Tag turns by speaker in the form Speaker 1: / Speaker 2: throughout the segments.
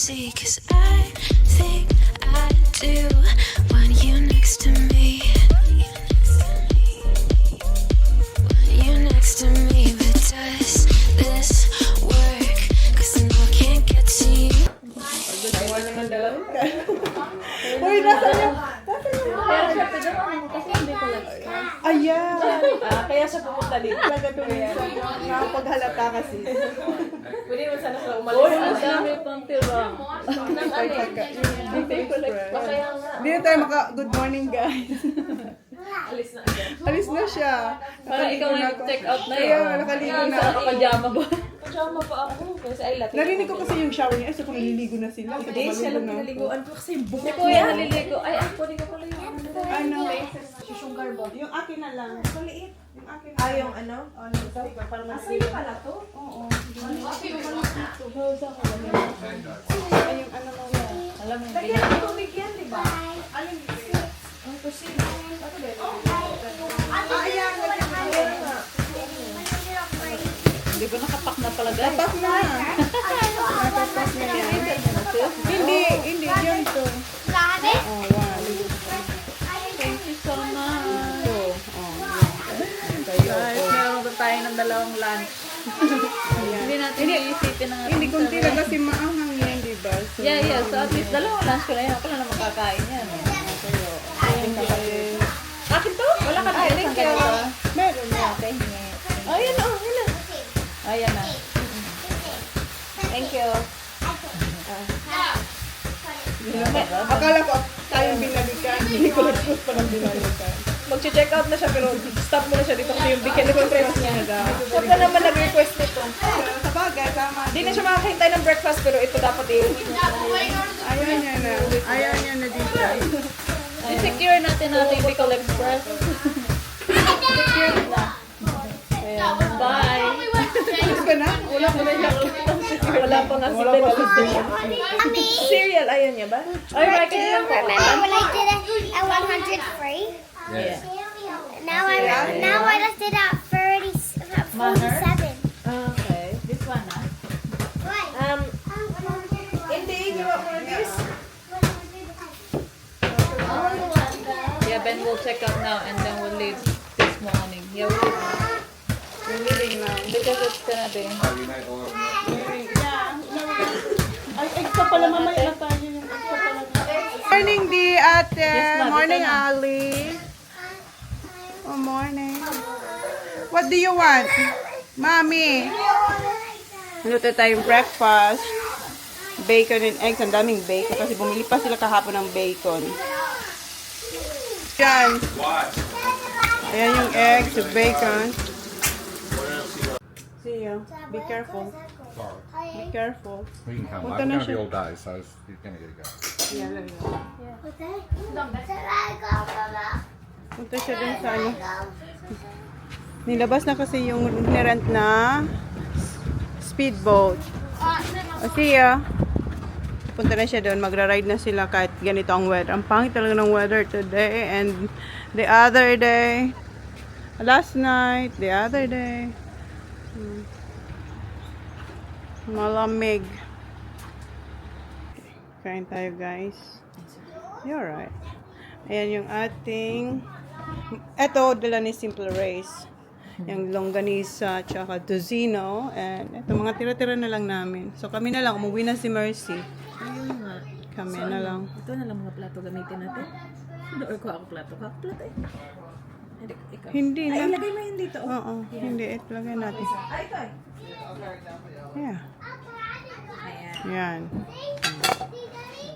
Speaker 1: see, 'cause I think I do want you next to me. Want you next to me, but does this work? 'Cause I know I can't get to you.
Speaker 2: Uy, nasa yung...
Speaker 3: Pero siya pinuntahan kasi hindi ko lang.
Speaker 2: Ayan!
Speaker 3: Kaya siya pumunta dito.
Speaker 2: Talaga tumisan. Nakapaghalata kasi.
Speaker 3: Pwede mo sana sa umalis. Uy, ang dami pang tira. Hindi ko lang. Kaya nga.
Speaker 2: Hindi na tayo good morning, guys.
Speaker 3: Alis na agad.
Speaker 2: Alis na siya.
Speaker 3: Para ikaw
Speaker 2: Nakaligo na
Speaker 3: ay
Speaker 2: ako.
Speaker 3: check out na
Speaker 2: Kaya,
Speaker 3: yun.
Speaker 2: nakaligo na.
Speaker 3: Pajama ba? Pajama pa ako. Kasi ay lahat.
Speaker 2: Narinig ko kasi yung shower niya. Ay, so kung naliligo na sila.
Speaker 3: Hindi, siya lang pinaliguan ko kasi yung buhok. Si
Speaker 2: Ano?
Speaker 3: Kuya haliligo. Ay, ako din ako lang yung
Speaker 2: Ano?
Speaker 3: Susungar ba?
Speaker 2: Yung akin na lang. Maliit. Yung akin na
Speaker 3: Ah,
Speaker 2: lang.
Speaker 3: yung ano? Para mas
Speaker 2: Sa'yo pala to? Oo. Ay, yung ano mo yan.
Speaker 3: alam mo,
Speaker 2: Lagyan ng tubig yan, di ba? Alin?
Speaker 3: ang kusina.
Speaker 2: Ayan, lagyan mo yan.
Speaker 3: Hindi ba nakapak na pala guys?
Speaker 2: Tapak na. Natapak na yan. Hindi, yun to. Oh, wow.
Speaker 3: Thank you so much.
Speaker 2: Ito. Oh, yan.
Speaker 3: Guys, meron ba tayo ng dalawang lunch? Hindi natin iisipin ang
Speaker 2: Hindi, kunti lang kasi maanghang yan, di ba? So,
Speaker 3: Yeah. So at least dalawang lunch ko na yan. Ako na lang makakain yan. Akin to? Wala ka na.
Speaker 2: Thank you. Meron na.
Speaker 3: Ayan na. Ayan na. Thank you.
Speaker 2: Akala ko tayong binalikan. Hindi ko nag-post pa ng binalikan.
Speaker 3: Mag-check out na siya pero stop mo na siya dito kasi yung bigyan na request niya. Huwag ka naman nag-request nito.
Speaker 2: Sa bagay, tama.
Speaker 3: Hindi na siya makakahintay ng breakfast pero ito dapat
Speaker 2: Ayaw niya na. Ayaw niya na dito.
Speaker 3: i-secure natin natin Bicol Express. Secure na. Ayan. Bye.
Speaker 2: Gusto ka na?
Speaker 3: Wala pa na siya. Wala pa nga sila. Cereal, ayaw niya ba? Ay, right, kaya lang.
Speaker 4: Remember when I did it at 100 free?
Speaker 3: Yeah.
Speaker 4: Now I just did it at 47.
Speaker 3: Okay. This one, ah. Hindi, you want more of this? Yeah, Ben will check out now and then we'll leave this morning. Yeah, we'll leave. We're leaving now because it's gonna be.
Speaker 2: Ay, extra pala mamaya na tayo yung extra pala. Morning, Di, ate.
Speaker 3: Yes, ma'am.
Speaker 2: Morning,
Speaker 3: Ito na.
Speaker 2: Ali. Oh, morning. What do you want? Mami. Luto tayong breakfast. Bacon and eggs. Ang daming bacon kasi bumili pa sila kahapon ng bacon. Yan. Ayan yung eggs, yung bacon. See you. Be careful. Be careful.
Speaker 5: We can come.
Speaker 2: Punta
Speaker 5: I'm
Speaker 2: na
Speaker 5: going to be
Speaker 2: siya.
Speaker 5: all day, so you're going to get to go.
Speaker 2: Yan lang yun. Punta siya dun sa ano. Nilabas na kasi yung nirent na speedboat. See ya. Punta na siya doon. Magra-ride na sila kahit ganito ang weather. Ang pangit talaga ng weather today and the other day. Last night, the other day. Malamig. Kain tayo, guys. You're right. Ayan yung ating... Ito, dala ni Simple Race. Yung longganisa, tsaka tocino. And ito, mga tira-tira na lang namin. So, kami na lang. Umuwi na si Mercy.
Speaker 3: Ayun nga.
Speaker 2: Kami na lang.
Speaker 3: Ito na lang mga plato gamitin natin. Or ko ako plato. Ako plato eh. Ikaw.
Speaker 2: Hindi
Speaker 3: Ay,
Speaker 2: na.
Speaker 3: ilagay mo yun dito.
Speaker 2: Oo, hindi. Ito, lagay natin.
Speaker 3: Ay, ito eh.
Speaker 2: Yeah.
Speaker 3: Ayan.
Speaker 2: Yan.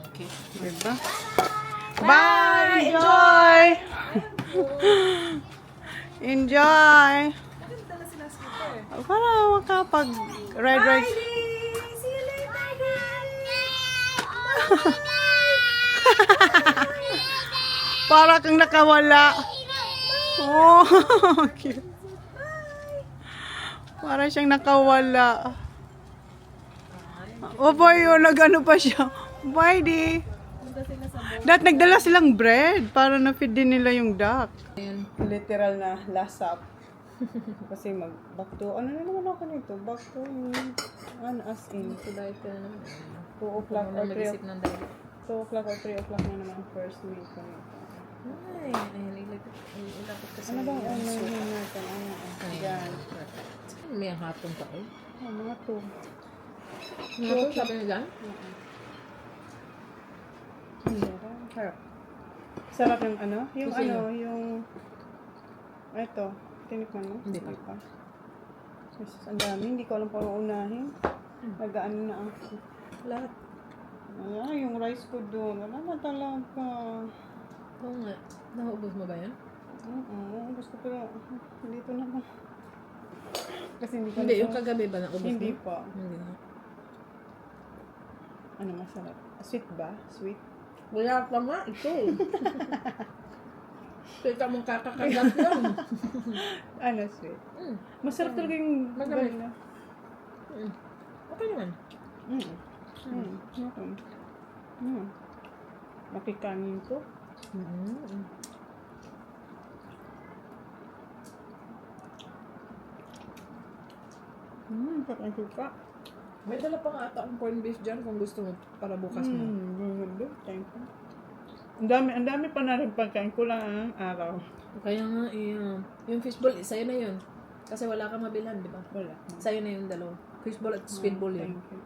Speaker 3: Okay.
Speaker 2: Diba? Bye! Enjoy! Enjoy! Para makapag-ride.
Speaker 3: See you later,
Speaker 2: Para kang nakawala. Oh, cute. Para siyang nakawala. Oh boy, oh, nag-ano pa siya. Bye, di. Dahil nagdala silang bread para na-feed din nila yung duck. Literal na lasap. Kasi back to, ano na naman ako nito? Back to, as in,
Speaker 3: So, diet ka na naman.
Speaker 2: 2 o'clock or 3
Speaker 3: mag-isip ng diet.
Speaker 2: 2 o'clock or 3 o'clock na naman first week ko nito.
Speaker 3: Ay, ilapit ka sa
Speaker 2: Ano bang unahin natin? Yan.
Speaker 3: May hapon ka eh.
Speaker 2: Mga 2.
Speaker 3: Hapon, sabi nyo dyan?
Speaker 2: Sarap. Sarap yung ano? Yung
Speaker 3: Kasi
Speaker 2: ano, yung... Ito. Tinikman mo?
Speaker 3: Hindi pa.
Speaker 2: Yes, ang dami. Hindi ko alam pa unahin. Nag-ano na ako.
Speaker 3: Lahat.
Speaker 2: Yung rice ko doon. Wala na talaga.
Speaker 3: Oo nga. Naubos mo ba yan?
Speaker 2: Oo. Gusto ko pero dito naman. Kasi hindi ko
Speaker 3: Hindi,
Speaker 2: alam
Speaker 3: yung kagabi ba naubos mo?
Speaker 2: Hindi pa.
Speaker 3: Hindi na.
Speaker 2: Ano masarap? Sweet ba? Sweet?
Speaker 3: Wala pa nga, ito. Kita mong kakakagat lang.
Speaker 2: Ano sweet?
Speaker 3: Mm.
Speaker 2: Masarap talaga yung
Speaker 3: Magamit.
Speaker 2: vanilla.
Speaker 3: Okay naman.
Speaker 2: Makikanin ko. Sarap ang suka.
Speaker 3: May dala pa nga ata ang corned beef dyan kung gusto mo para bukas mo.
Speaker 2: Thank you. Ang dami pa na rin pagkain ko lang ang araw.
Speaker 3: Kaya nga, yung fishball, sa'yo na yun. Kasi wala kang mabilhan, di ba?
Speaker 2: Wala.
Speaker 3: Sa'yo na yung dalawa. Fishball at speedball yun.
Speaker 2: Thank you.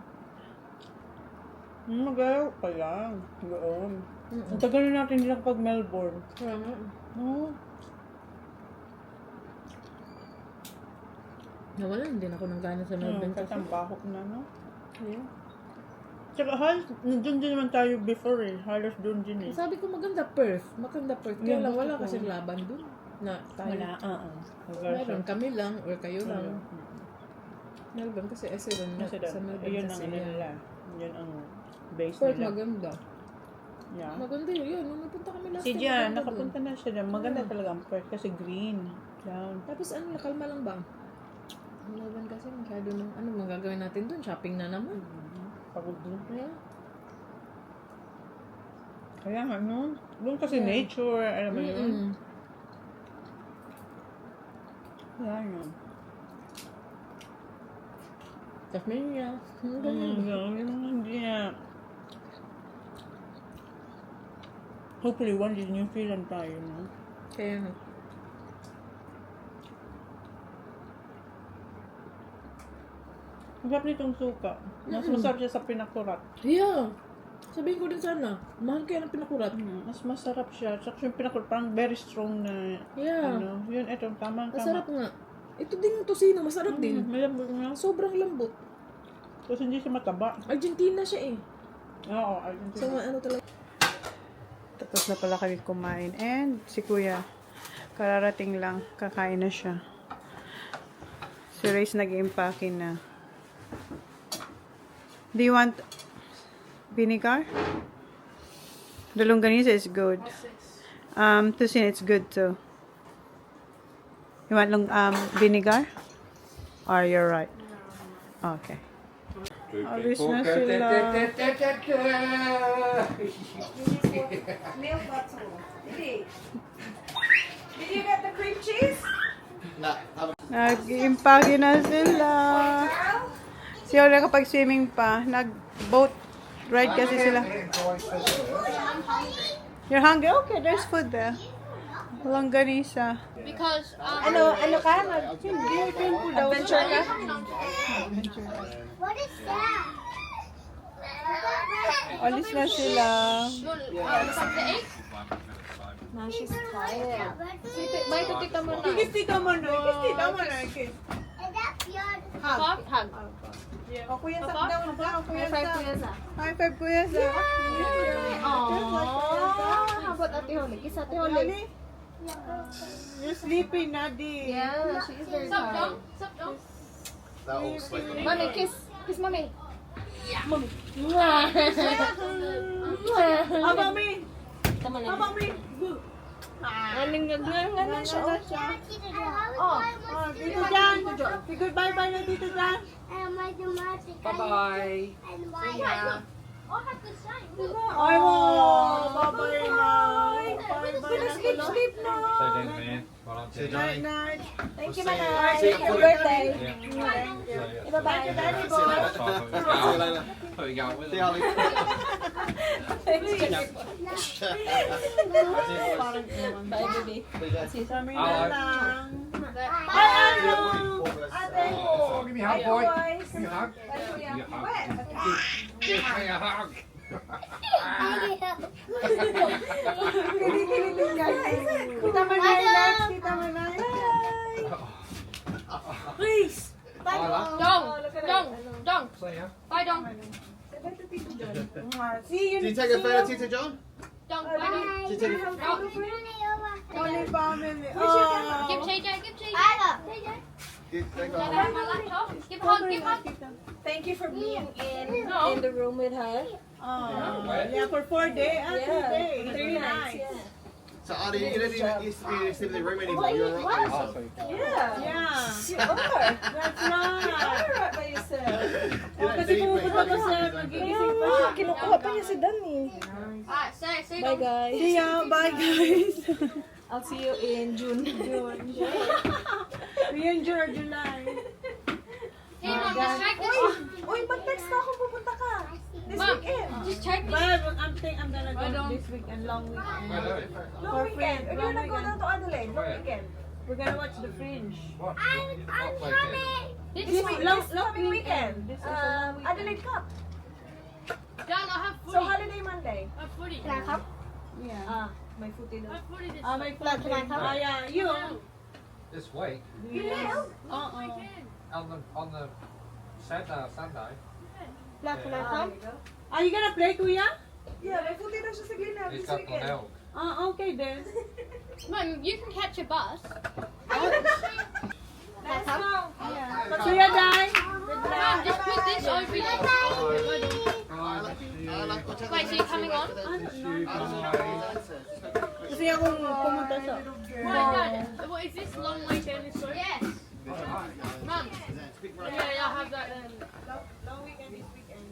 Speaker 2: Magayo pa lang. Doon. Ang tagal na natin nila pag Melbourne.
Speaker 3: Kaya nga.
Speaker 2: Oo.
Speaker 3: Nawalan din ako ng gana sa Melbourne kasi.
Speaker 2: Katambahok na, no? Yeah. Tsaka halos, nandun din naman tayo before eh. Halos doon din eh.
Speaker 3: Sabi ko maganda Perth. Maganda Perth. Kaya
Speaker 2: Yeah,
Speaker 3: lang wala
Speaker 2: gusto ko.
Speaker 3: kasing laban dun. Na tayo.
Speaker 2: Meron.
Speaker 3: Meron kami lang or kayo lang. Melbourne kasi ron na
Speaker 2: Kasi
Speaker 3: sa
Speaker 2: doon,
Speaker 3: Melbourne
Speaker 2: yun
Speaker 3: kasi
Speaker 2: ang ano
Speaker 3: yan.
Speaker 2: nila. Yun ang base
Speaker 3: Perth
Speaker 2: nila.
Speaker 3: maganda.
Speaker 2: Yeah.
Speaker 3: Maganda yun. Nung napunta kami last
Speaker 2: Si
Speaker 3: time,
Speaker 2: Jan,
Speaker 3: maganda dun.
Speaker 2: nakapunta na siya doon. Maganda talaga ang Perth kasi green. Down.
Speaker 3: Tapos ano, kalma lang ba? Melbourne kasi masyado nung ano magagawin natin dun? Shopping na naman.
Speaker 2: Pagod doon.
Speaker 3: Kaya,
Speaker 2: Kaya nga, no? Doon kasi nature, alam mo yun. Kaya yun.
Speaker 3: Tasmania.
Speaker 2: Hindi na. Hopefully, one day, New Zealand tayo, no?
Speaker 3: Kaya nga.
Speaker 2: Ang sarap nitong suka. Mas masarap siya sa pinakurat.
Speaker 3: Yeah. Sabihin ko din sana, mahal kaya ng pinakurat.
Speaker 2: Mas masarap siya. Tsaka yung pinakurat, parang very strong na,
Speaker 3: Yeah.
Speaker 2: ano. Yun, eto, tamang
Speaker 3: Masarap nga. Ito din yung tosino, masarap din.
Speaker 2: Malambot nga.
Speaker 3: Sobrang lambot.
Speaker 2: Tapos hindi siya mataba.
Speaker 3: Argentina siya eh.
Speaker 2: Oo,
Speaker 3: So
Speaker 2: Argentina.
Speaker 3: ano talaga.
Speaker 2: Tapos na pala kami kumain. And si Kuya, kararating lang. Kakain na siya. Si Ray's nag-impake na. Do you want vinegar? The longganisa is good. Tusin, it's good too. You want vinegar? Or you're right? Okay. Alis na sila.
Speaker 5: Did you get the cream cheese?
Speaker 2: Nag-impake na sila. Siya nakapag-swimming pa. Nag-boat ride kasi sila. You're hungry? Okay, there's food there. Longganisa.
Speaker 4: Because
Speaker 5: Ano ka? Adventure ka?
Speaker 4: what is that?
Speaker 2: Alis na sila.
Speaker 5: Now she's tired.
Speaker 3: Bye to tita mo na.
Speaker 2: Kikis tita mo no. Kikis tita mo na.
Speaker 4: Is that your
Speaker 2: Hug.
Speaker 3: Hug.
Speaker 2: O kuya sa daw. O kuya sa.
Speaker 3: Kuya sa.
Speaker 2: High five kuya sa.
Speaker 3: Aww. How about Ate Holly? Kiss Ate Holly.
Speaker 2: You're sleeping, Nadi.
Speaker 3: Yeah, she is very tired. Mommy, kiss. Kiss mommy. Mommy.
Speaker 2: Ah, mami.
Speaker 3: Tama
Speaker 2: Ah,
Speaker 3: na.
Speaker 2: mami.
Speaker 3: Aning gagawin siya.
Speaker 2: Oh, Tito Jan. Say goodbye-bye na Tito Jan.
Speaker 5: Bye-bye.
Speaker 4: And why?
Speaker 2: Ay mo! Bye-bye na! Bye-bye na!
Speaker 5: Sleep na.
Speaker 6: Say that, man. Well, I'm saying.
Speaker 2: Night, night!
Speaker 5: Thank you, Manay. Happy birthday.
Speaker 6: Yeah.
Speaker 5: Bye-bye, Daddy boy.
Speaker 6: That's fine. See you later. Who are you going with?
Speaker 3: Bye, baby.
Speaker 2: Kami na
Speaker 6: Hello.
Speaker 2: lang.
Speaker 5: Bye, Ano. Ate.
Speaker 6: Oh, give me a hug, boy.
Speaker 5: Boys.
Speaker 6: Give me a hug. Give me a hug. Give me a hug.
Speaker 5: Kinikilig guys.
Speaker 2: Kita Manay, next! Kita Manay!
Speaker 5: Please.
Speaker 6: Bye, love.
Speaker 3: Dong.
Speaker 6: See ya.
Speaker 3: Bye, Dong.
Speaker 2: See you
Speaker 7: Do you take a photo, Tita John?
Speaker 3: Dong, bye, Dong.
Speaker 7: Do you take a
Speaker 2: Holy family!
Speaker 3: Give
Speaker 2: Oh!
Speaker 3: JJ, give JJ.
Speaker 7: take
Speaker 3: Dad,
Speaker 7: a
Speaker 3: I have my laptop. Give hug, give hug.
Speaker 5: Thank you for being
Speaker 3: No.
Speaker 5: in the room with her.
Speaker 2: Oh, yeah, for 4 days. Ah, 3 days.
Speaker 5: 3 nights. Yeah.
Speaker 7: So, Adi, you don't even used to be in the room anymore. You're right by yourself.
Speaker 5: Yeah.
Speaker 2: Yeah.
Speaker 5: You are.
Speaker 2: That's right.
Speaker 5: You're right by yourself.
Speaker 2: Oh, kasi pupunta ko sa magigising pa siya.
Speaker 5: Kinukuha pa niya si Danny.
Speaker 3: Alright, see you,
Speaker 5: Bye,
Speaker 3: Dong.
Speaker 5: guys.
Speaker 2: See ya. Bye, guys.
Speaker 5: I'll see you in June.
Speaker 2: Yun, June, July.
Speaker 3: Hey, Mom, just check this.
Speaker 5: Uy, mag-text ka kung pupunta ka. This
Speaker 3: Mom,
Speaker 5: weekend.
Speaker 3: just check this.
Speaker 2: But I'm gonna go this weekend, long weekend.
Speaker 6: Where are you?
Speaker 5: Long
Speaker 2: For
Speaker 5: weekend.
Speaker 2: friends,
Speaker 5: We're
Speaker 2: long
Speaker 5: gonna go
Speaker 2: weekend.
Speaker 5: down to Adelaide. Long
Speaker 6: Where?
Speaker 5: weekend.
Speaker 2: We're gonna watch The Fringe.
Speaker 6: What?
Speaker 4: I'm coming.
Speaker 3: This
Speaker 5: This
Speaker 3: week.
Speaker 5: coming weekend.
Speaker 2: This is a long weekend.
Speaker 5: Adelaide Cup.
Speaker 3: Dad, I have
Speaker 5: So
Speaker 3: footy.
Speaker 5: holiday Monday.
Speaker 3: I have footy.
Speaker 2: Yeah.
Speaker 5: May footy
Speaker 3: I
Speaker 5: daw.
Speaker 3: have footy this
Speaker 2: My flag. Ah, yeah, you.
Speaker 6: This week? On the Saturday, Sunday.
Speaker 2: Are you gonna play, Kuya?
Speaker 5: Yeah, may footy daw siya sa Glenelg
Speaker 6: He's
Speaker 5: this
Speaker 6: got
Speaker 5: weekend.
Speaker 6: Glenelg.
Speaker 2: Okay then.
Speaker 3: Mom, you can catch a bus.
Speaker 5: Let's go.
Speaker 2: Kuya Dai.
Speaker 3: Mom, just put this over you. Wait, so you're coming on?
Speaker 2: Kasi akong pumunta sa...
Speaker 3: Wait, Dad, what is this long weekend? Yes. Mom. Yeah, I'll have that then.
Speaker 2: Long weekend this weekend.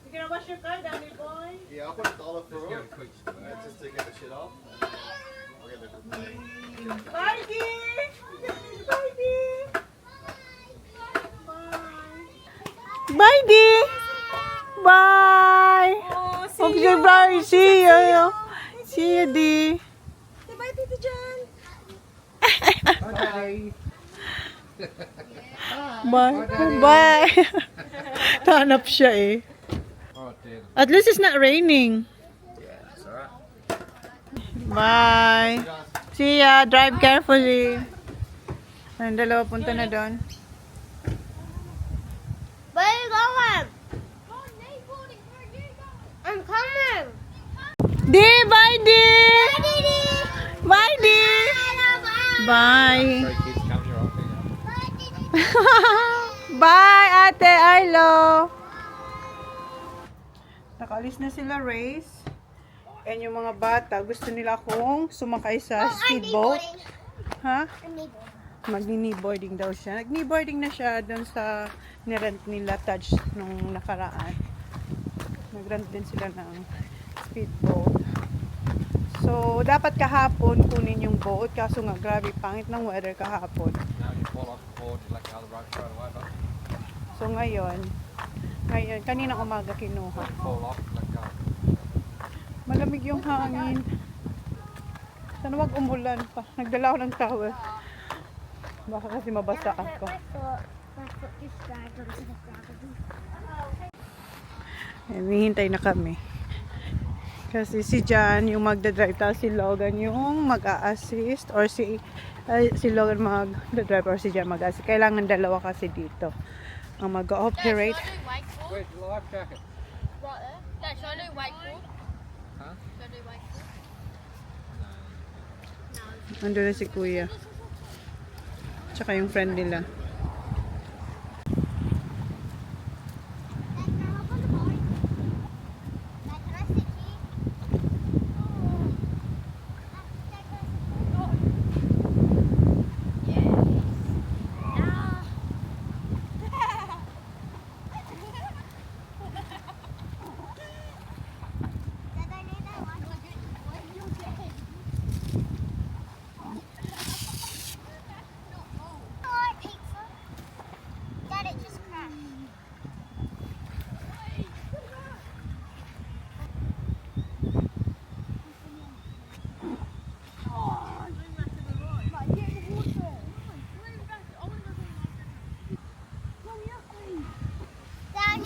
Speaker 2: You gonna wash your car, Danny boy?
Speaker 7: Yeah, I'll put $1 for
Speaker 6: Let's get
Speaker 7: it.
Speaker 6: a quick square.
Speaker 7: Just to get the shit off. I'll get the
Speaker 2: Bye, dear. Bye, dear. Bye, dear. Bye.
Speaker 5: Oh,
Speaker 2: Okay, bye. See you. See you, dear.
Speaker 5: Say bye, Tito John.
Speaker 2: Bye. Bye. Tanap siya eh.
Speaker 6: Oh, dear.
Speaker 2: At least it's not raining.
Speaker 6: Yeah, that's alright.
Speaker 2: Bye. See ya. Drive carefully. Ang dalawa punta na doon.
Speaker 4: Where are you going? I'm coming.
Speaker 2: Di, bye, di. Bye, di. Bye.
Speaker 6: So kids come here, I'll pick up.
Speaker 2: Bye, Ate Arlo. Nakaalis na sila, Race. And yung mga bata, gusto nila akong sumakay sa speedboat. Ha? Mag-kneeboarding daw siya. Nag-kneeboarding na siya doon sa nirent nila Touch nung nakaraan. Nag-rent din sila ng speedboat. So, dapat kahapon kunin yung boat. Kaso nga, grabe, pangit ng weather kahapon.
Speaker 6: Now you fall off the board, you let go of the rope straight away, but
Speaker 2: So, ngayon, kaninang umaga kinuha.
Speaker 6: fall off, let go.
Speaker 2: Malamig yung hangin. Sana wag umulan pa. Nagdala ako ng towel. Baka kasi mabasa ako. Hihintay na kami. Kasi si Jan yung magdadrive, tapos si Logan yung mag-a-assist, or si Logan mag-drive, or si Jan mag-a-assist. Kailangan dalawa kasi dito ang mag-ooperate.
Speaker 6: Where's your life jacket?
Speaker 3: Right there. Dad, should I do wakeboard?
Speaker 6: Huh?
Speaker 3: Should I do wakeboard?
Speaker 2: Nandun na si Kuya. Tsaka yung friend nila.
Speaker 4: Dad,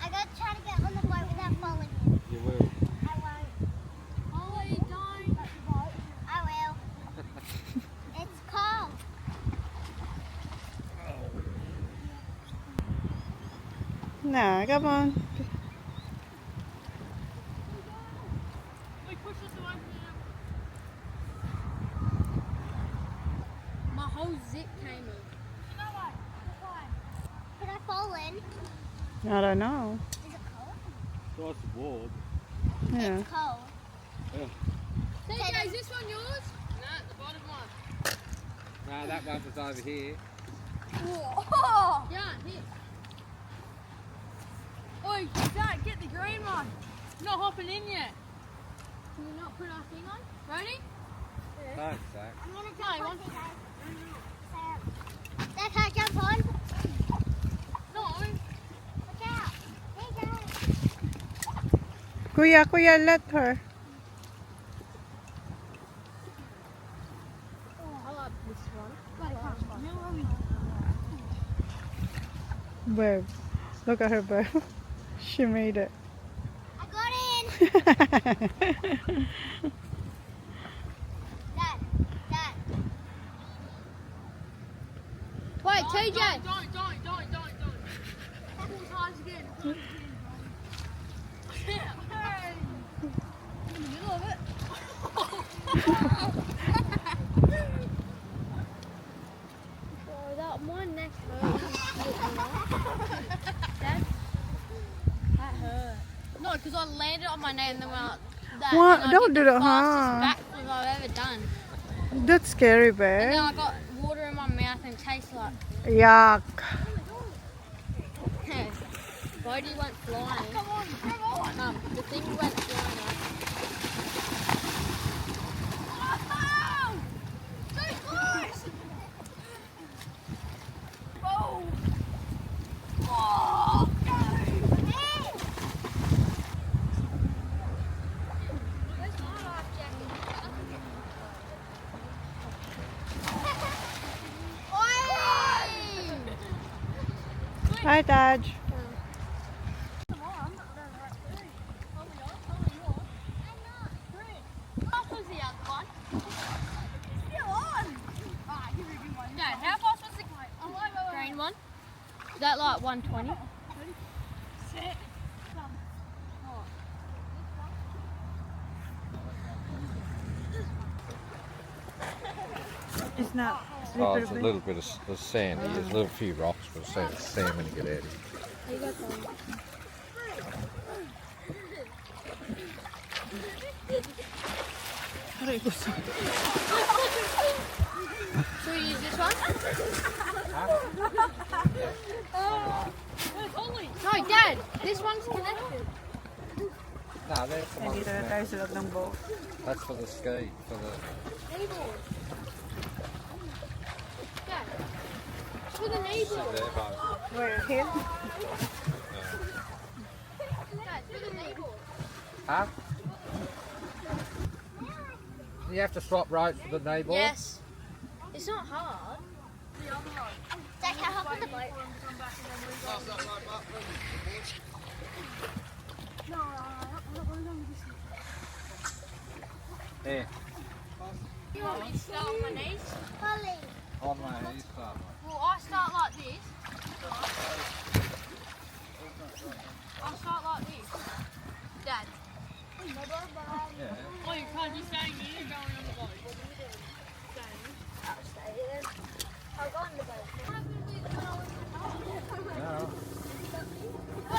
Speaker 4: I gotta try to get on the boat without falling in.
Speaker 6: You will.
Speaker 4: I won't. Oh, don't. I will. It's cold.
Speaker 2: Nah, come on.
Speaker 4: My whole zip came off. Could I fall in?
Speaker 2: I don't know.
Speaker 4: Is it cold?
Speaker 6: Nice and warm.
Speaker 2: Yeah.
Speaker 4: It's cold.
Speaker 3: TJ, is this one yours? No, the bottom one.
Speaker 6: No, that one was over here.
Speaker 3: Whoa! Yeah, here. Oi, Zach, get the green one. Not hopping in yet. Can you not put our thing on? Ready?
Speaker 6: Thanks, Zach.
Speaker 4: I'm gonna
Speaker 3: No,
Speaker 4: jump
Speaker 3: you
Speaker 4: on you guys. Dad, can I jump on?
Speaker 3: No.
Speaker 4: Look out. Hey, Dad.
Speaker 2: Kuya, let her.
Speaker 3: I like this one.
Speaker 2: Babe, look at her, babe. She made it.
Speaker 4: I got in. Dad.
Speaker 3: Wait, TJ. Don't. Four times again. In the middle of it. Oh, that one next hurt. Dad? That hurt. No, because I landed on my knee and then went like that.
Speaker 2: What?
Speaker 3: And I
Speaker 2: Don't
Speaker 3: did
Speaker 2: do
Speaker 3: the
Speaker 2: that,
Speaker 3: fastest backflip I've ever done.
Speaker 2: That's scary,
Speaker 3: And then
Speaker 2: babe.
Speaker 3: I got water in my mouth and it tastes like
Speaker 2: Yuck.
Speaker 3: Bodie went flying. Come on. The thing went flying up. So close! Oh! Oh! Where's my life jacket? Oi!
Speaker 2: Hi, Taj.
Speaker 3: Green one? Is that like 120?
Speaker 2: It's not
Speaker 6: Oh,
Speaker 2: slippery.
Speaker 6: there's a little bit of sand here. There's a little few rocks, but sand when you get out here.
Speaker 3: Should we use this one? No, Dad, this one's connected.
Speaker 6: No, that's the one.
Speaker 2: Nandito na tayo sa loob ng boat.
Speaker 6: That's for the ski, for the...
Speaker 3: Kneeboard. Dad, for the kneeboard.
Speaker 6: There, but
Speaker 2: Where? Here?
Speaker 3: Dad, for the kneeboard.
Speaker 6: huh? You have to swap ropes for the kneeboard?
Speaker 3: Yes. It's not hard.
Speaker 4: Dad, can I hop on the boat?
Speaker 6: Yeah.
Speaker 3: You want me to start on my knees?
Speaker 4: Holly.
Speaker 6: On my knees, Father.
Speaker 3: Well, I start like this. I start like this. Dad.
Speaker 6: Yeah.
Speaker 3: Oh, you can't just stay here and going on the boat.
Speaker 4: I'll go on the boat.
Speaker 6: No.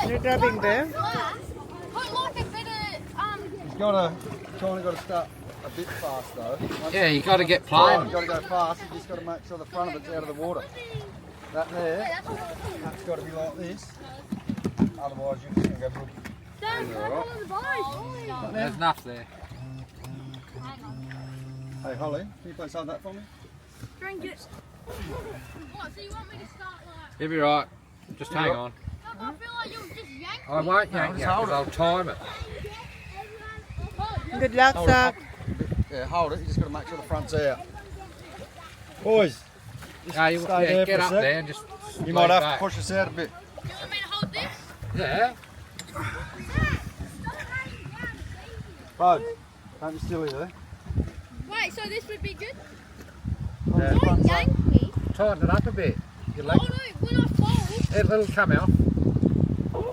Speaker 2: You're driving there?
Speaker 3: Put like a bit of,
Speaker 7: He's Chona got to start a bit fast though.
Speaker 6: Yeah, you got to get
Speaker 7: You've
Speaker 6: playing.
Speaker 7: got to go fast. You just got to make sure the front of it's out of the water. That there, that's got to be like this. Otherwise, you're just going to go boom.
Speaker 3: Dad, can I go on the boat?
Speaker 6: There's enough there.
Speaker 7: Hey Holly, can you please hold that for me?
Speaker 3: Drink it. What, so you want me to start like...
Speaker 6: You'll be right. Just hang on.
Speaker 3: I feel like you'll just yank
Speaker 6: I won't yank you, because I'll time it.
Speaker 2: Good luck,
Speaker 7: Hold it
Speaker 2: Zach.
Speaker 7: Yeah, hold it. You just got to make sure the front's out. Boys,
Speaker 6: Yeah,
Speaker 7: stay there
Speaker 6: get
Speaker 7: for a
Speaker 6: up
Speaker 7: sec.
Speaker 6: there and just
Speaker 7: You might
Speaker 6: lay
Speaker 7: have
Speaker 6: back.
Speaker 7: to push us out a bit.
Speaker 3: You want me to hold this?
Speaker 6: Yeah.
Speaker 7: Bud, don't be silly there.
Speaker 8: Wait, so this would be good?
Speaker 6: Yeah.
Speaker 8: Don't yank me.
Speaker 6: Tighten it up a bit. Your leg.
Speaker 8: Oh no, when I fall.
Speaker 6: It'll come out.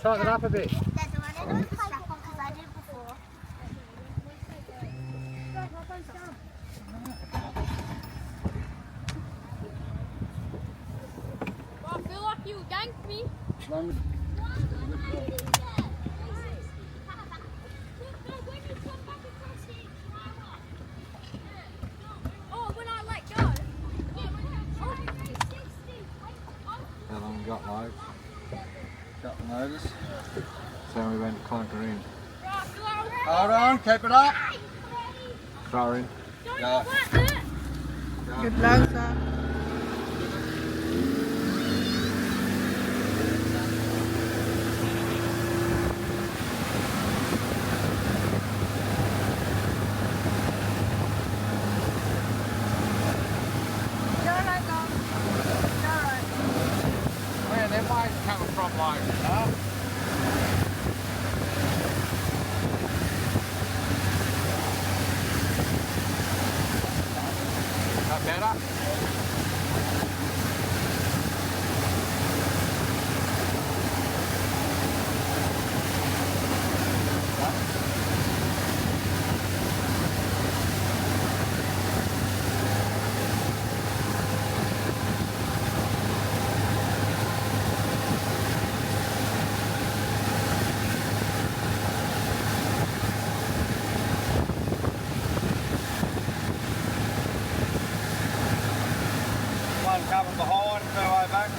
Speaker 6: Tighten it up a bit.
Speaker 4: Dad, do I need to put the strap on because I did before?
Speaker 8: I feel like you yanked me. Oh, when I let go.
Speaker 6: How long we got, loads?
Speaker 7: Got the notice.
Speaker 6: So we went to clunker in.
Speaker 7: Hold on, keep it up.
Speaker 6: Throw in.
Speaker 7: Go.
Speaker 2: Good luck, sir.
Speaker 6: Where them waves coming from, like? That better?
Speaker 7: One coming behind, no way back.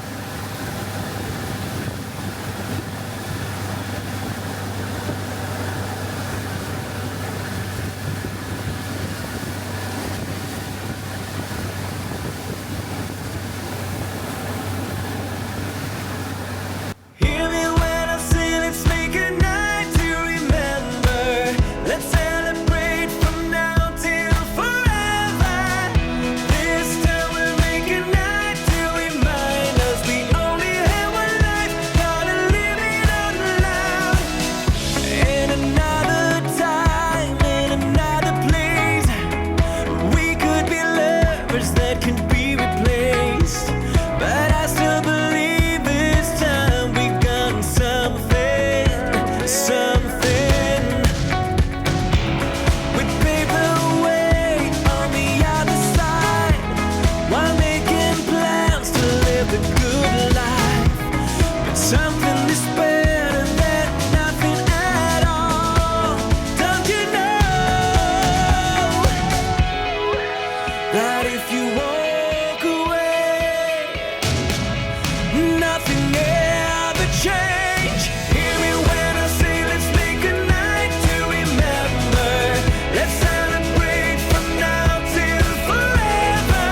Speaker 1: Hear me when I say let's make a night to remember. Let's celebrate from now till forever. This time we'll make a night to remind us we only have one life, gotta live it out loud. In another time, in another place, we could be lovers that can be replaced. But I still believe this time we got something, something. We paved the way on the other side while making plans to live the good life. But something is better than nothing at all. Don't you know that if you walk away, nothing ever change? Hear me when I say let's make a night to remember. Let's celebrate from now till forever.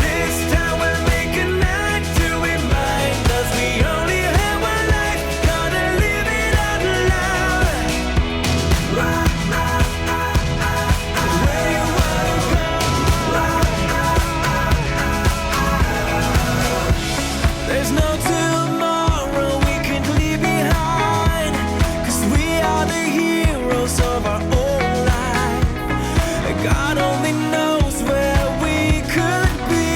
Speaker 1: This time we'll make a night to remind us we only have one life, gotta live it out loud. Where you wanna go? There's no tomorrow we can leave behind, 'cause we are the heroes of our own life. God only knows where we could be.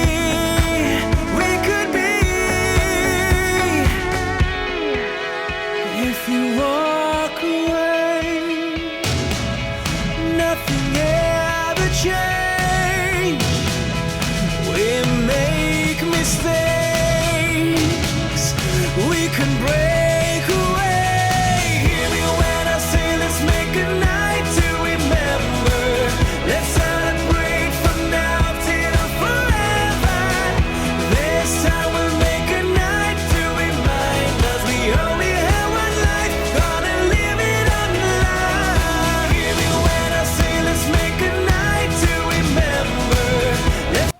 Speaker 1: We could be. If you walk away, nothing ever change. We make mistakes, we can break away. Hear me when I say let's make a night to remember. Let's celebrate from now till forever. This time we'll make a night to remind us we only have one life, gotta live it out loud. Hear me when I say let's make a night to remember. Let's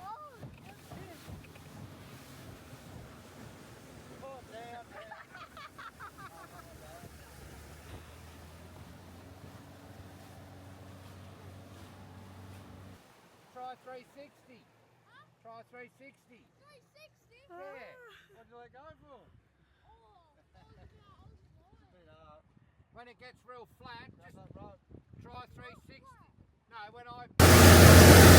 Speaker 6: Try 360. Try 360.
Speaker 8: 360?
Speaker 6: Yeah.
Speaker 7: What did I go for?
Speaker 8: Oh,
Speaker 6: when it gets real flat, just try 360. No, when I...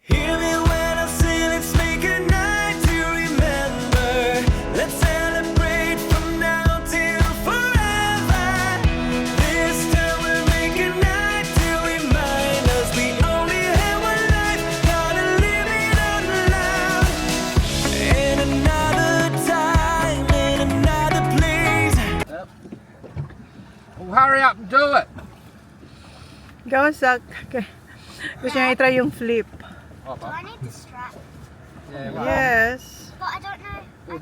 Speaker 1: Hear me when I sing, let's make a night to remember. Let's celebrate from now till forever. This time we'll make a night to remind us we only have one life, gotta live it out loud. In another time, in another place.
Speaker 6: Well, hurry up and do it.
Speaker 2: Go, Zach. Okay. Gusto niya i-try yung flip.
Speaker 6: Oh,
Speaker 4: Do I need to strap?
Speaker 7: Yeah, well,
Speaker 2: Yes.
Speaker 4: But I don't know.
Speaker 7: we'll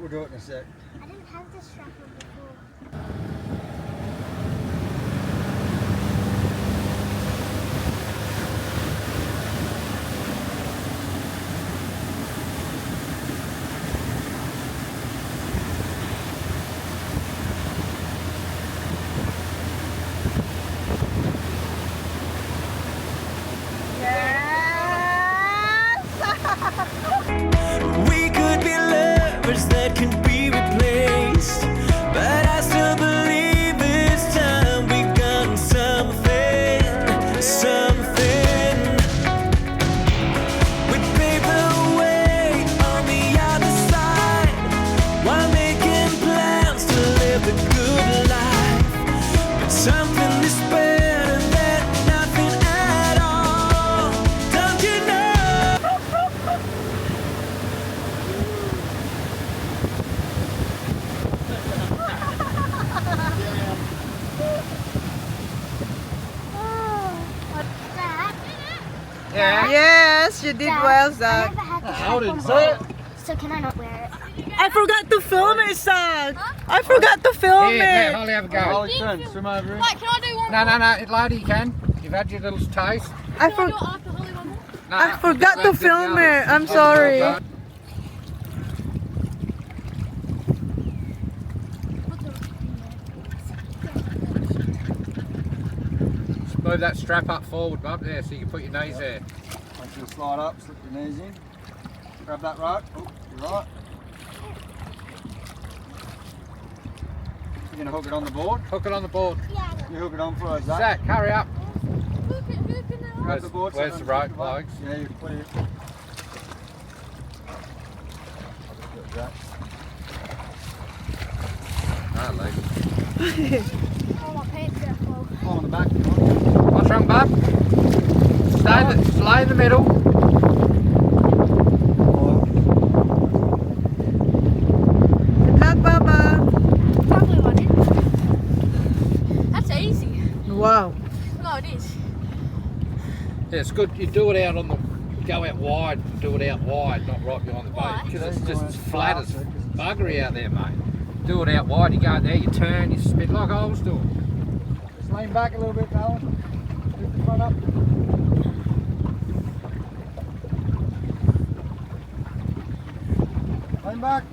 Speaker 7: do it in a sec.
Speaker 4: I didn't have the strap on before.
Speaker 1: We could be lovers that can be replaced, but I still believe it's time we got something, something. We paved the way on the other side while making plans to live the good life. But something is better than nothing at all. Don't you know?
Speaker 4: Dad,
Speaker 6: Yeah.
Speaker 2: Yes, you did
Speaker 4: Dad,
Speaker 2: well,
Speaker 4: I
Speaker 2: Zach.
Speaker 4: never had the
Speaker 7: I
Speaker 4: strap
Speaker 7: didn't
Speaker 4: on
Speaker 7: say it.
Speaker 4: before. So can I not wear it?
Speaker 2: I forgot to film it, Zach. I forgot to film
Speaker 6: Here,
Speaker 2: it.
Speaker 6: Holly, have a go.
Speaker 7: Holly, turn, swim over here.
Speaker 8: Wait, can I do one
Speaker 6: No,
Speaker 8: more?
Speaker 6: no, no, lady, you can. You've had your little taste.
Speaker 2: I,
Speaker 8: Can I
Speaker 2: for-
Speaker 8: do it after Holly one more?
Speaker 6: No,
Speaker 2: I forgot to
Speaker 6: let's get
Speaker 2: film
Speaker 6: the
Speaker 2: it.
Speaker 6: others.
Speaker 2: I'm sorry.
Speaker 6: Just move that strap up forward, bub, there, so you can put your knees there.
Speaker 7: Once you slide up, slip your knees in. Grab that rope. Oh, you're right. You're going to hook it on the board.
Speaker 6: Hook it on the board.
Speaker 7: You hook it on for us, Zach.
Speaker 6: Zach, hurry up.
Speaker 8: Who can
Speaker 7: Grab
Speaker 6: Where's,
Speaker 7: the board.
Speaker 6: where's the rope, blokes?
Speaker 7: Yeah, you put it. Zach.
Speaker 6: Ah, leave it.
Speaker 8: Oh, my pants are full.
Speaker 7: Oh, on the back. You want.
Speaker 6: What's wrong, bub? Stay in the middle.
Speaker 2: Good luck, Baba.
Speaker 8: Probably one in. That's easy.
Speaker 2: Wow.
Speaker 8: No, it is.
Speaker 6: Yeah, it's good. You do it out on the, go out wide, do it out wide, not right behind the
Speaker 8: Why?
Speaker 6: boat. Because it's just as flat as buggery out there, mate. Do it out wide, you go out there, you turn, you spin like I was doing.
Speaker 7: Just lean back a little bit, Alan. Lift the front up. Lean back.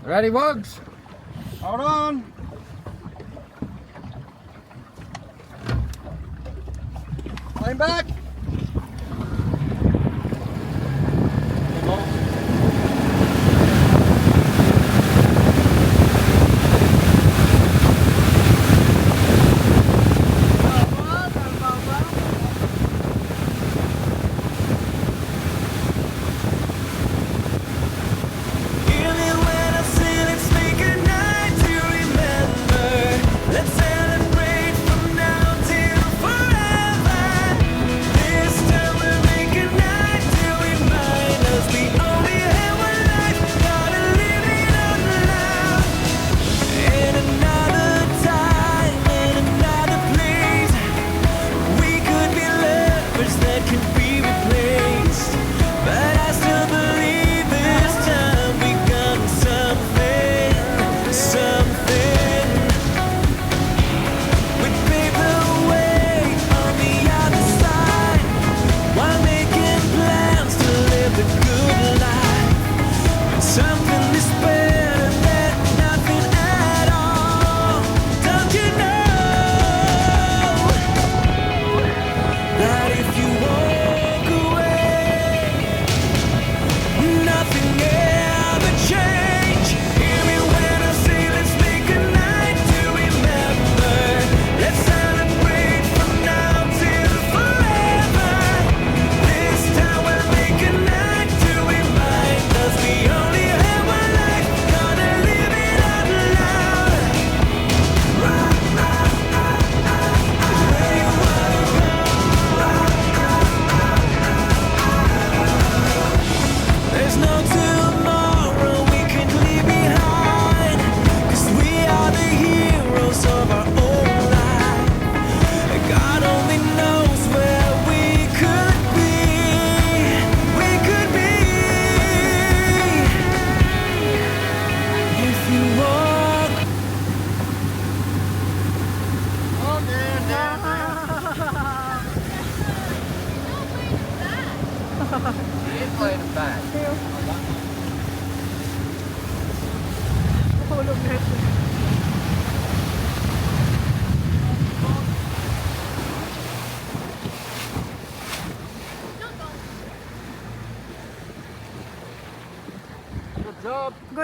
Speaker 6: Ready, Wogs?
Speaker 7: Hold on. Lean back.
Speaker 1: Hear me when I sing, let's make a night to remember. Let's celebrate from now till forever.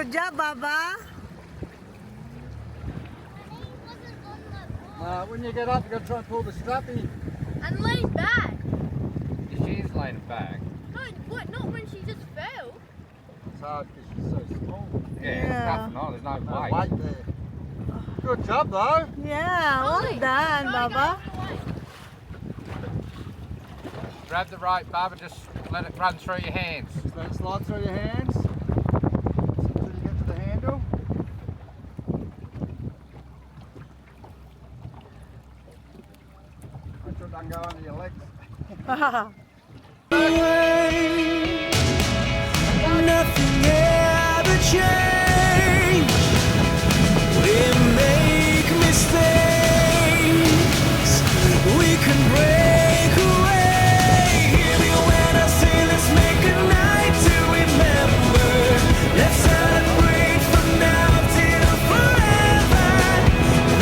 Speaker 2: Good job, Baba.
Speaker 7: When you get up, you got to try and pull the strappy.
Speaker 8: And lean back.
Speaker 6: She's laying back.
Speaker 8: No, what? Not when she just fell.
Speaker 7: It's hard because she's so small.
Speaker 6: Yeah,
Speaker 2: Yeah.
Speaker 6: There's nothing on. There's no
Speaker 7: No
Speaker 6: weight.
Speaker 7: weight there. Good job though.
Speaker 2: Yeah, well
Speaker 8: Ollie,
Speaker 2: done,
Speaker 8: try
Speaker 2: Baba.
Speaker 8: going away.
Speaker 6: Grab the rope, Baba. Just let it run through your hands.
Speaker 7: Just let it slide through your hands until you get to the handle. Make sure it doesn't go under your legs.
Speaker 1: Nothing ever changed. We make mistakes. We can break away. Hear me when I say let's make a night to remember. Let's celebrate from now till forever.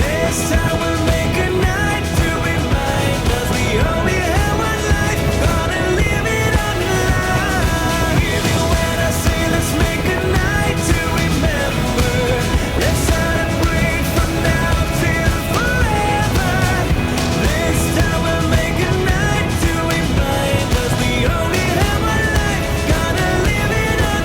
Speaker 1: This time we'll make a night to remind us we only have one life. Gonna live it on love. Hear me when I say let's make a night to remember. Let's celebrate from now till forever. This time we'll make a night to remind us we only have one life. Gonna live it on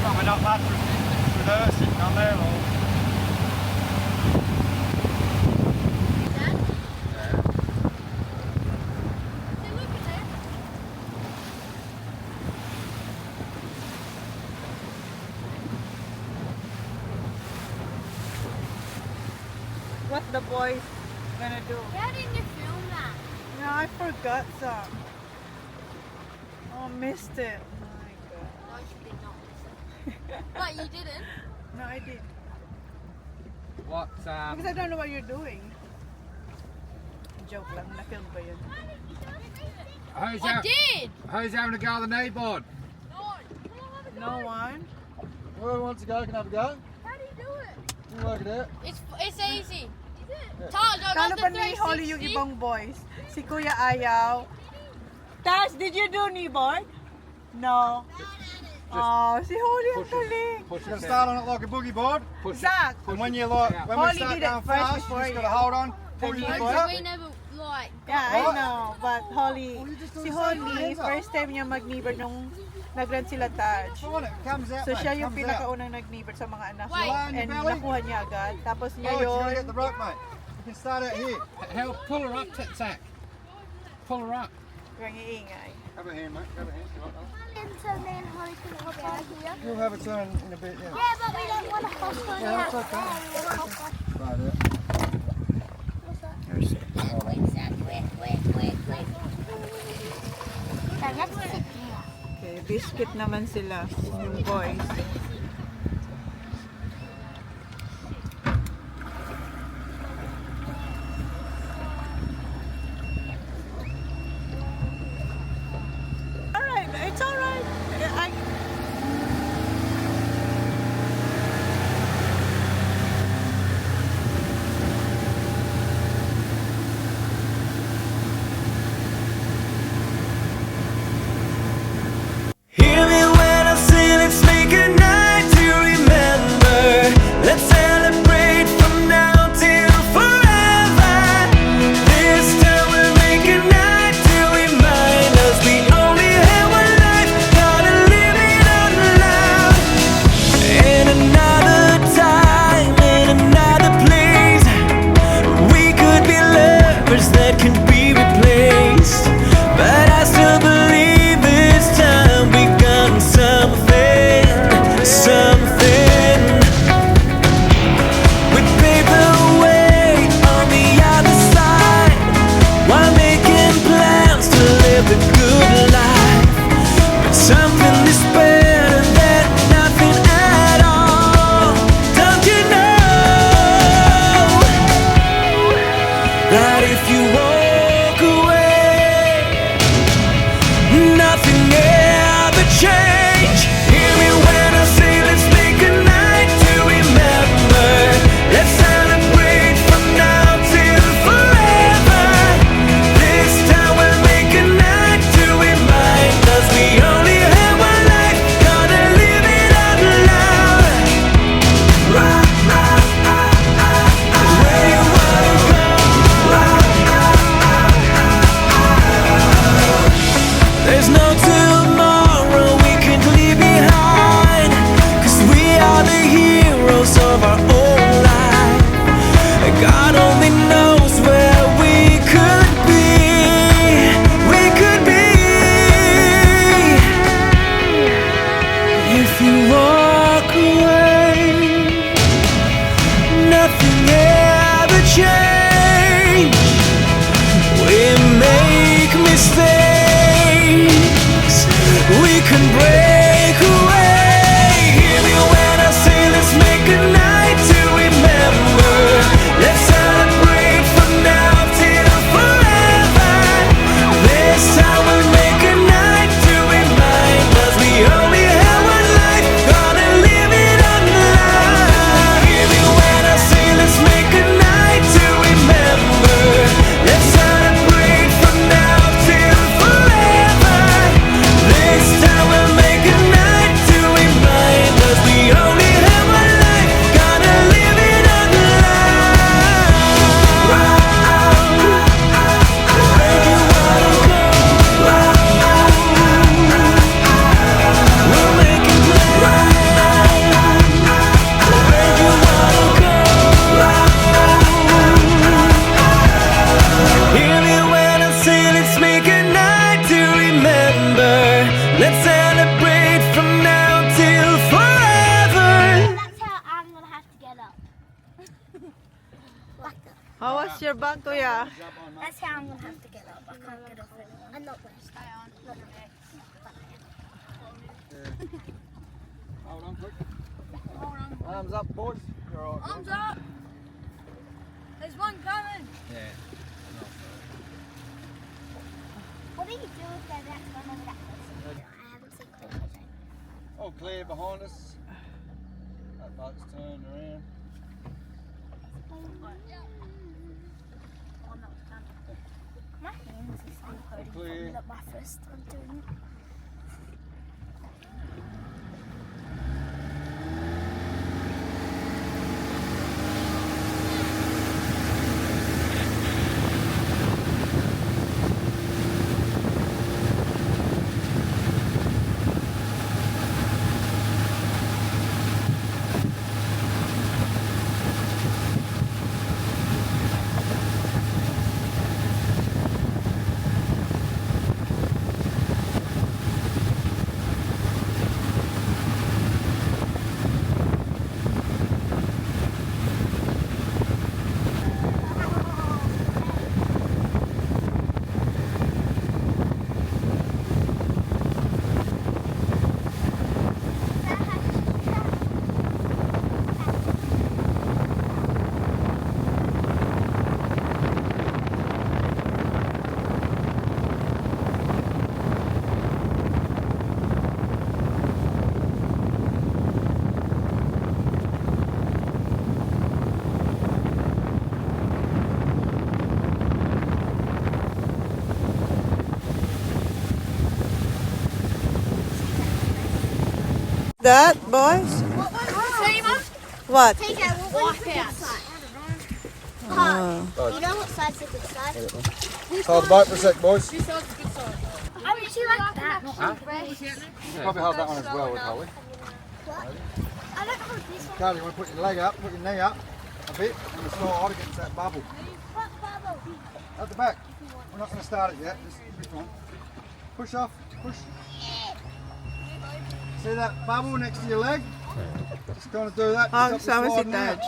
Speaker 7: Probably not much with her sitting on there. Or...
Speaker 8: Dad? See, look at it.
Speaker 2: What the boys gonna do?
Speaker 8: How didn't you film that?
Speaker 2: No, I forgot some. Oh, missed it. My God.
Speaker 8: No, you did not miss it. What, you didn't?
Speaker 2: No, I did.
Speaker 6: What?
Speaker 2: Because I don't know what you're doing. Joke lang. Na-film ko yun.
Speaker 6: Who's,
Speaker 8: I did!
Speaker 6: who's having a go at the kneeboard?
Speaker 2: No one?
Speaker 7: Whoever wants to go can have a go.
Speaker 8: How do you do it?
Speaker 7: You work it out.
Speaker 8: It's easy. Is it? Taj, I
Speaker 2: Kano
Speaker 8: got
Speaker 2: pa
Speaker 8: the
Speaker 2: ni Holly yung
Speaker 8: 360.
Speaker 2: ibang boys? Si Kuya ayaw. Tash, did you do kneeboard? No. Oh, si Holly ang galing.
Speaker 6: Push
Speaker 7: You got to
Speaker 6: it
Speaker 7: start
Speaker 6: down.
Speaker 7: on it like a boogie board.
Speaker 6: Push it.
Speaker 2: Zach,
Speaker 7: And when you like, when we
Speaker 2: Holly
Speaker 7: start
Speaker 2: did it
Speaker 7: going
Speaker 2: first
Speaker 7: fast, you
Speaker 2: before
Speaker 7: just got
Speaker 2: you.
Speaker 7: to hold on, pull your legs
Speaker 2: kneeboard?
Speaker 7: up.
Speaker 8: We never, like,
Speaker 2: yeah, I
Speaker 7: What?
Speaker 2: know. But Holly,
Speaker 7: Well, you just do
Speaker 2: si
Speaker 7: the same
Speaker 2: Holly,
Speaker 7: hands up.
Speaker 2: first time niya mag-kneeboard nung nag-run sila Taj.
Speaker 7: Come on, it comes out,
Speaker 2: So
Speaker 7: mate,
Speaker 2: siya
Speaker 7: it
Speaker 2: yung
Speaker 7: comes out.
Speaker 2: pinakaunang nag-kneeboard sa mga anak
Speaker 8: Wait.
Speaker 2: niya.
Speaker 7: Lie on your
Speaker 2: And
Speaker 7: belly.
Speaker 2: nakuha niya agad. Tapos
Speaker 7: Oh, you
Speaker 2: ngayon,
Speaker 7: got to get the rope, mate. You can start out here.
Speaker 6: Help pull her up, Zach. Pull her up.
Speaker 2: yung iingay.
Speaker 7: Have a hand, mate. Have a hand. You want that?
Speaker 4: And so then Holly can hop out here.
Speaker 7: You'll have a turn in a bit, yeah.
Speaker 4: Yeah, but we don't want to hop on
Speaker 7: Yeah, that's
Speaker 4: that.
Speaker 7: okay.
Speaker 4: We want to hop on.
Speaker 7: Right out.
Speaker 4: What's that? Wait, Zach. Wait. Dad, let's sit here.
Speaker 2: Okay, biscuit naman sila, yung boys. Alright, it's alright.
Speaker 1: Hear me when I say let's make a night God only knows where we could be. We could be. If you walk away, nothing ever changed. We make mistakes. We can break away. Hear me when I say let's make a night to remember. Let's celebrate from now till forever. This time we'll make a night to remind us we only have one life. Gonna live it on love. Hear me when I say let's make a night to remember. Let's celebrate from now till forever. This time we'll make a night to remind us we only have one life. Gonna live it on love. Where you wanna go? We'll make it right. Where you wanna go? Hear me when I say let's make a night to remember. Let's celebrate from now till forever.
Speaker 4: That's how I'm gonna have to get up. Like that.
Speaker 2: How was your back, Kuya?
Speaker 4: That's how I'm gonna have to get up. I can't get off anymore. I'm not gonna stay on. Not gonna.
Speaker 7: Hold on quick. Arms up, boys. You're all right.
Speaker 8: Arms up. There's one coming.
Speaker 4: What do you do if they're that one over that person? I haven't seen Claire yet.
Speaker 7: All clear behind us. That boat's turned around.
Speaker 4: Oh, no, it's done. My hands are still hurting from
Speaker 7: Clear.
Speaker 4: my first time doing it.
Speaker 2: That, boys? What?
Speaker 4: TJ, what was the good side? You know what side's the good side?
Speaker 7: Hold the boat for a sec, boys.
Speaker 4: I would actually like that.
Speaker 7: Probably hold that one as well, would Holly.
Speaker 4: What? I don't hold this one.
Speaker 7: Carly, you want to put your leg up, put your knee up a bit, and slide against that bubble.
Speaker 4: What bubble?
Speaker 7: At the back. We're not going to start it yet. Just push on. Push off. Push. See that bubble next to your leg? Just kind of do that.
Speaker 2: Ah,
Speaker 7: Stop the
Speaker 2: kasama si
Speaker 7: sliding out.
Speaker 2: Taj.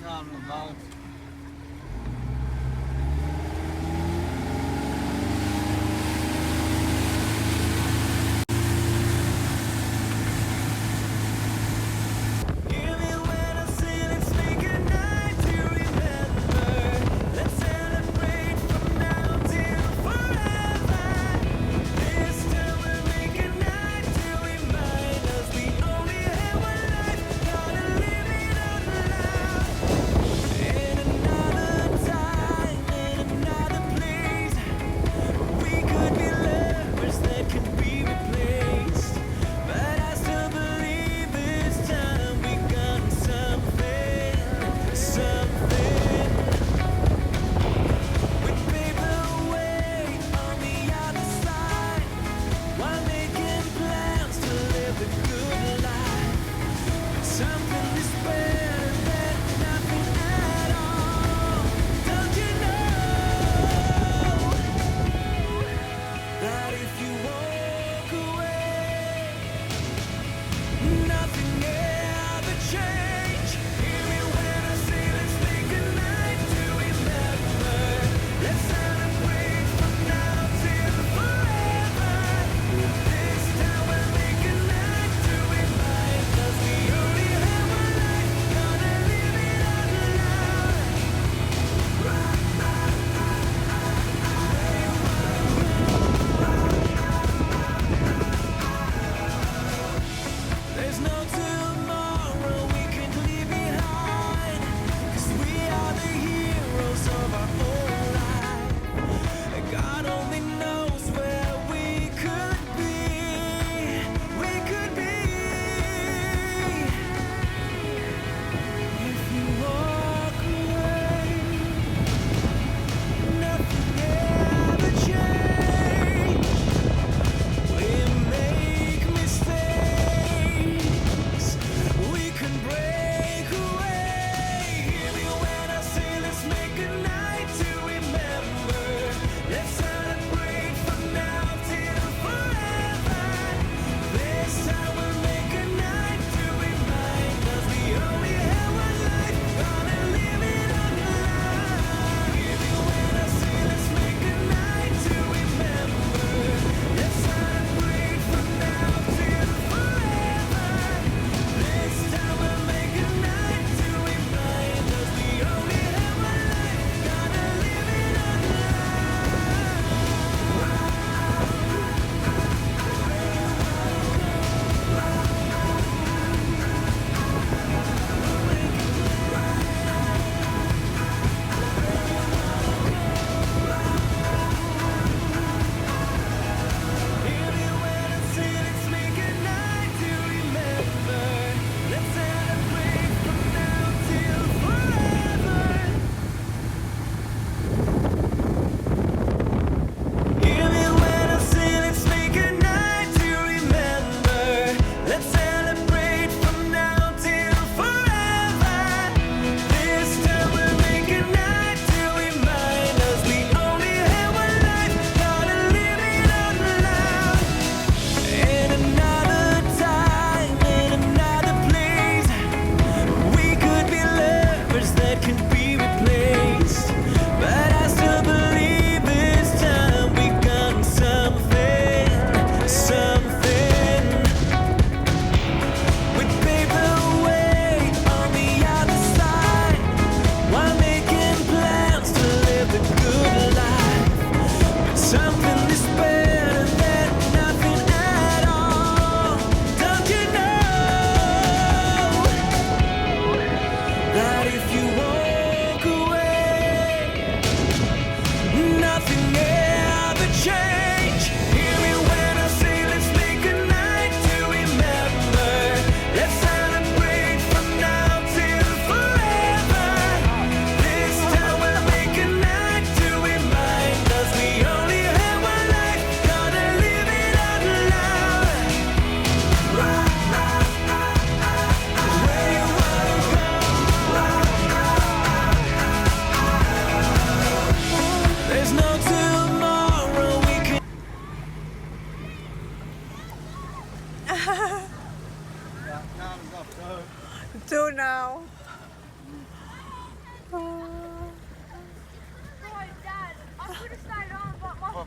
Speaker 7: Calm and balance.
Speaker 1: Hear me when I say let's make a night to remember. Let's celebrate from now till forever. This time we'll make a night to remind us we only have one life. Gotta live it out loud.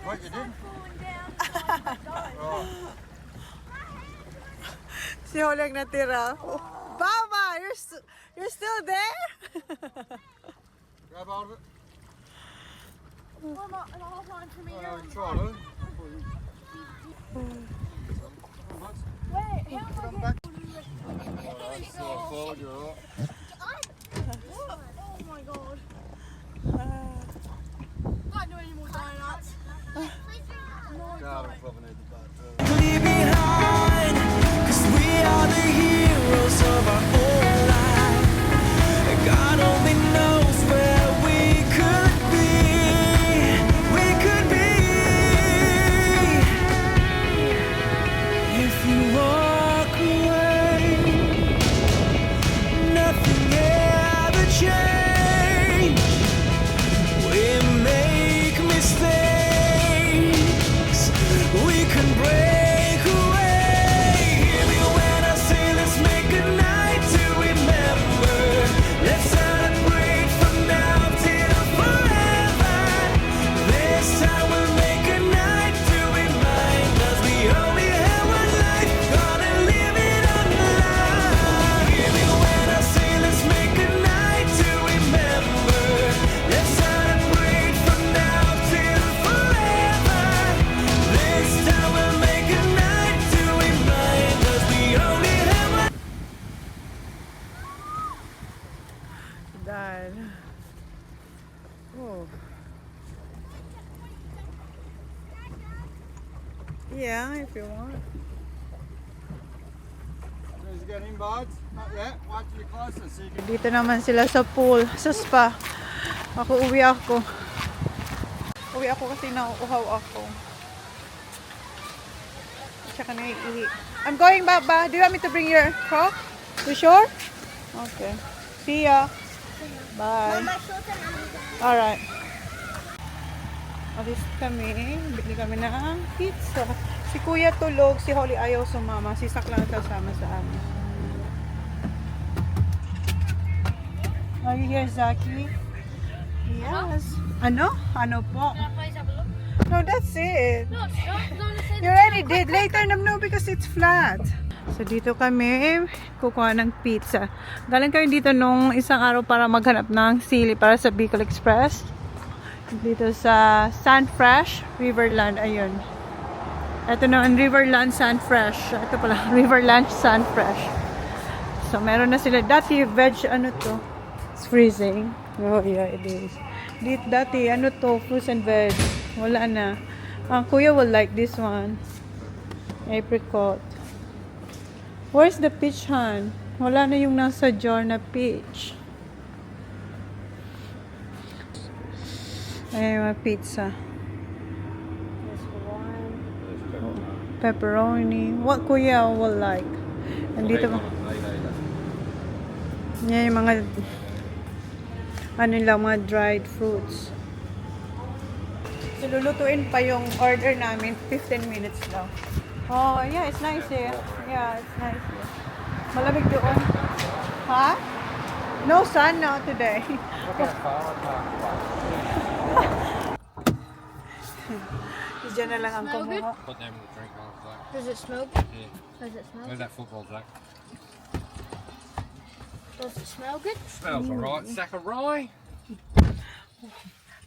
Speaker 7: week you did.
Speaker 8: Falling down.
Speaker 7: Right.
Speaker 2: Si Holeg natira. Baba, you're still there?
Speaker 7: Grab hold of it.
Speaker 8: Well, not the whole time for me.
Speaker 7: Oh, you try to.
Speaker 8: Wait, how
Speaker 7: Put
Speaker 8: am
Speaker 7: them
Speaker 8: I
Speaker 7: back.
Speaker 8: getting...
Speaker 7: Alright, so I followed you, alright.
Speaker 8: Oh my god. Don't do any more donuts.
Speaker 7: God, I'm probably need the back.
Speaker 1: Leave behind, 'cause we are the heroes of our own life. God only knows where we could be. We could be. If you walk away, nothing ever change. We make mistakes. We can break away. Hear me when I say let's make a night to remember. Let's celebrate from now till forever. This time we'll make a night to remind us we only have one life. Gonna live it on love. Hear me when I say let's make a night to remember. Let's celebrate from now till forever. This time we'll make a night to remind us we only have one.
Speaker 2: Dahil. Oh. Yeah, if you want.
Speaker 7: Did you get in, buds? Not yet. Wait till you're closer so you can.
Speaker 2: Dito naman sila sa pool, sa spa. Uwi ako. Uwi ako kasi nauuhaw ako. Tsaka naiihi. I'm going, Baba. Do you want me to bring your crock? You sure? Okay. See ya. Bye. Alright. Alis kami. Bili kami ng pizza. Si Kuya tulog. Si Holly ayaw sumama. Si Sak lang kasama sa amin. Are you here, Zaki? Yes. Ano? Ano po?
Speaker 8: Please have a look.
Speaker 2: No, that's it.
Speaker 8: No, stop. Don't say
Speaker 2: You already did. Later, no, because it's flat. So, dito kami kukuha ng pizza. Galing kami dito nung isang araw para maghanap ng sili para sa Bicol Express. Dito sa Sunfresh, Riverland. Ayun. Ito naman, Riverland Sunfresh. Ito pala, Riverland Sunfresh. So, meron na sila. Dati, veg, ano to? It's freezing. Oh, yeah, it is. Dati, ano to? Fruits and veg. Wala na. Ang kuya will like this one. Apricot. Where's the peach, Han? Wala na yung nasa jar na peach. Ay, mga pizza. Pepperoni. What kuya will like? Nandito ba? Yan yung mga ano lang, mga dried fruits. So, lulutuin pa yung order namin. 15 minutes lang. Oh, yeah, it's nice here. Yeah, it's nice here. Malamig doon. Ha? No sun, no, today. Diyan na lang ang kumuha.
Speaker 6: Put them in the drink bowl, Zach.
Speaker 8: Does it smell good?
Speaker 6: Yeah.
Speaker 8: Does it smell
Speaker 6: Where's
Speaker 8: good?
Speaker 6: that football, Zach?
Speaker 8: Does it smell good?
Speaker 6: Smells alright. Sack of rye.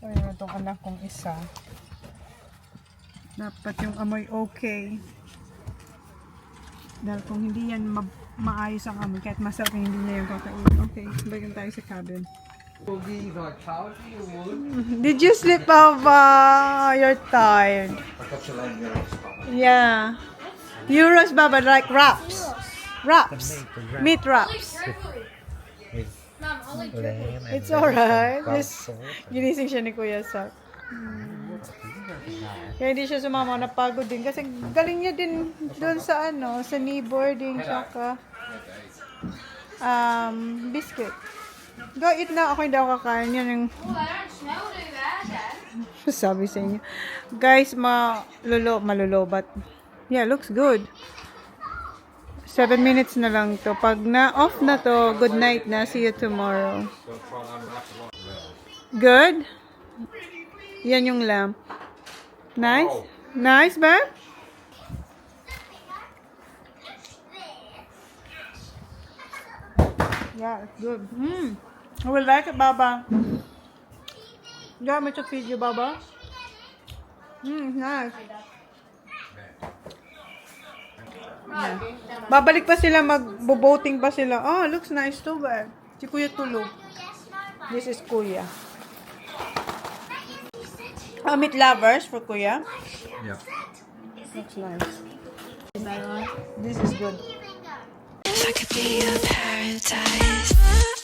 Speaker 2: Ay, itong anak kong isa. Dapat yung amoy okay. Dahil kung hindi yan maayos ang amoy, kahit masarap hindi niya yung kakain. Okay, balikan tayo sa cabin.
Speaker 6: Boogies, I told you would.
Speaker 2: Did you sleep, Baba? You're tired.
Speaker 6: I got your leg there.
Speaker 2: Yeah. Euros, Baba, like wraps. Wraps. Meat wraps.
Speaker 8: Mum, I'll leave you.
Speaker 2: It's alright. Ginising siya ni Kuya Sak. Kaya hindi siya sumama, napagod din. Kasi galing niya din doon sa ano, sa kneeboarding, tsaka biscuit. Go eat na, ako hindi ako kakain. Yan yung
Speaker 8: Oh, they don't smell too bad, Dad.
Speaker 2: sabi sa inyo. Guys, malulobat. Yeah, looks good. 7 minutes na lang to. Pag na-off na to, good night na. See you tomorrow. Good? Yan yung lamp. Nice? Nice, babe? Yeah, it's good. I will like it, Baba. You want me to feed you, Baba? Nice. Yeah. Babalik pa sila, mag-boating pa sila. Oh, looks nice too, babe. Si Kuya tulog. This is Kuya. Meat lovers for Kuya.
Speaker 6: Yep.
Speaker 2: Looks nice. This is good.
Speaker 1: If I could be your paradise.